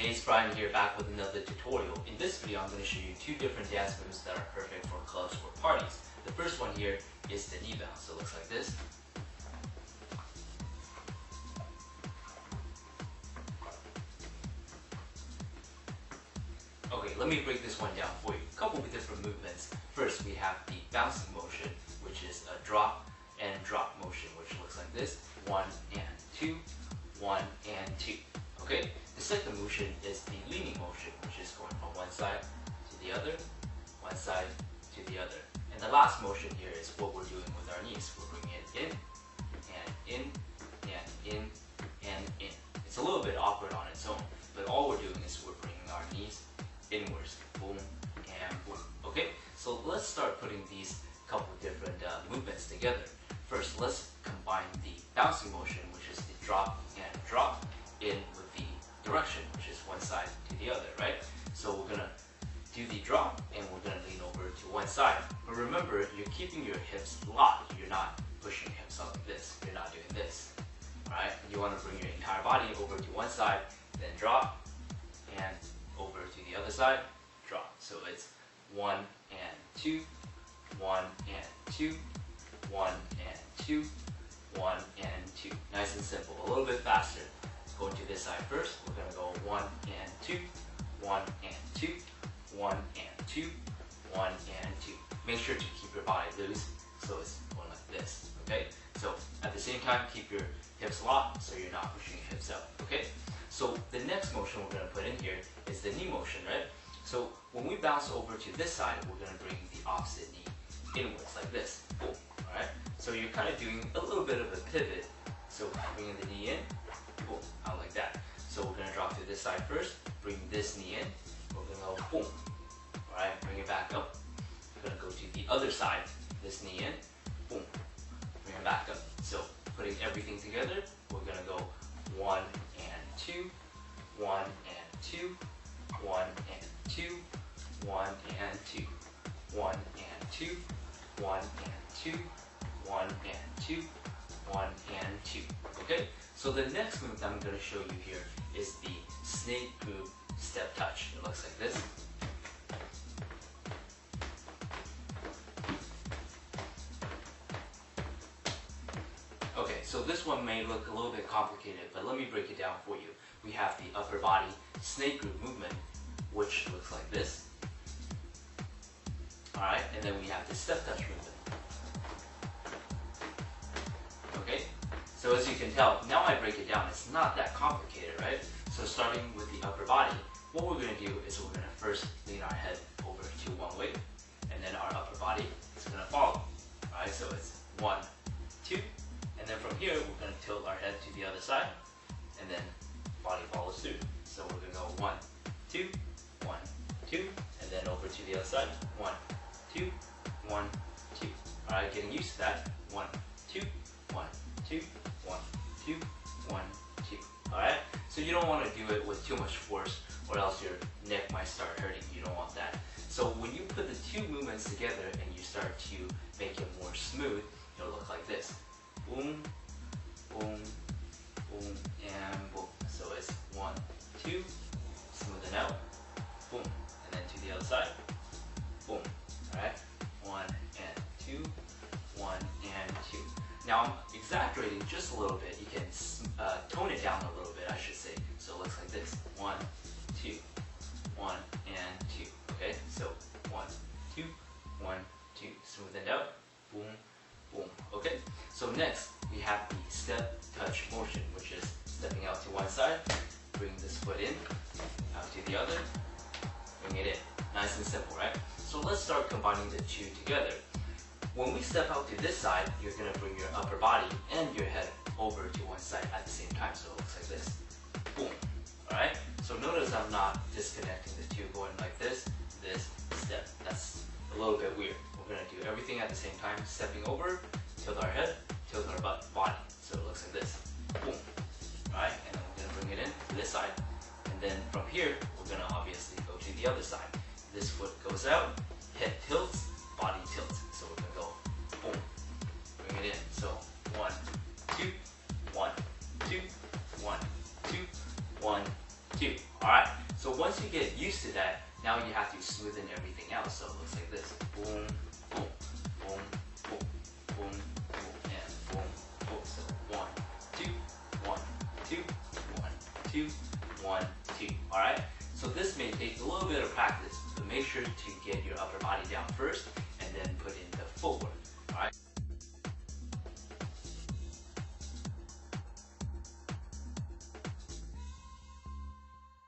Hey, it's Brian here, back with another tutorial. In this video, I'm going to show you two different dance moves that are perfect for clubs or parties. The first one here is the knee bounce. So it looks like this. Okay, let me break this one down for you. A couple of different movements. First, we have the bouncing motion, which is a drop and drop motion, which looks like this. 1 and 2, 1 and 2. Okay, the second motion is the leaning motion, which is going from one side to the other, one side to the other. And the last motion here is what we're doing with our knees. We're bringing it in, and in, and in, and in. It's a little bit awkward on its own, but all we're doing is we're bringing our knees inwards. Boom, and boom. Okay, so let's start putting these couple different movements together. First, let's combine the bouncing motion, which is the drop and drop, in with the direction, which is one side to the other, right? So we're gonna do the drop and we're gonna lean over to one side. But remember, you're keeping your hips locked. You're not pushing your hips out like this. You're not doing this, right? You wanna bring your entire body over to one side, then drop, and over to the other side, drop. So it's 1 and 2, 1 and 2, 1 and 2, 1 and 2. Nice and simple. A little bit faster. Going to this side first. We're going to go 1 and 2, 1 and 2, 1 and 2, 1 and 2. Make sure to keep your body loose so it's going like this. Okay? So at the same time, keep your hips locked so you're not pushing your hips out. Okay? So the next motion we're going to put in here is the knee motion, right? So when we bounce over to this side, we're going to bring the opposite knee inwards like this. Boom. Alright? So you're kind of doing a little bit of a pivot. So bringing the knee in, boom, out like that. So we're going to drop to this side first, bring this knee in, we're going to go boom. Alright, bring it back up. We're going to go to the other side, this knee in, boom, bring it back up. So putting everything together, we're going to go 1 and 2, 1 and 2, 1 and 2, 1 and 2, 1 and 2, 1 and 2, 1 and 2, 1 and 2. Okay? So the next move that I'm going to show you here is the snake group step touch. It looks like this. Okay, so this one may look a little bit complicated, but let me break it down for you. We have the upper body snake group movement, which looks like this. Alright, and then we have the step touch movement. Okay? So as you can tell, now I break it down, it's not that complicated, right? So starting with the upper body, what we're going to do is we're going to first lean our head over to one way, and then our upper body is going to follow. Alright, so it's 1, 2, and then from here, we're going to tilt our head to the other side, and then body follows through. So we're going to go 1, 2, 1, 2, and then over to the other side, 1, 2, 1, 2. Alright, getting used to that, 1, 2, 1, 2, 1, 2, 1, 2. Alright? So you don't want to do it with too much force or else your neck might start hurting. You don't want that. So when you put the two movements together and you start to make it more smooth, it'll look like this. Boom, boom, boom, and boom. So it's 1, 2, smoothen out, boom, and then to the other side, boom. Alright? 1 and 2, 1 and 2. Now I'm exaggerating just a little bit. You can tone it down a little bit, I should say. So it looks like this. 1, 2, 1 and 2. Okay? So 1, 2, 1, 2. Smoothen out. Boom, boom. Okay? So next we have the step touch motion, which is stepping out to one side, bring this foot in, out to the other, bring it in. Nice and simple, right? So let's start combining the two together. When we step out to this side, you're going to bring your upper body and your head over to one side at the same time. So it looks like this. Boom. Alright? So notice I'm not disconnecting the two, going like this, step. That's a little bit weird. We're going to do everything at the same time. Stepping over, tilt our head, tilt our body. So it looks like this. Boom. Alright? And then we're going to bring it in to this side. And then from here, we're going to obviously go to the other side. This foot goes out, head tilts, body tilts. So we're going to go boom, bring it in. So 1, get used to that, now you have to smoothen everything else. So it looks like this. Boom, boom, boom, boom, boom, boom, and boom, boom. So 1, 2, 1, 2, 1, 2, 1, 2. Alright? So this may take a little bit of practice, but make sure to get your upper body down first and then put in the footwork.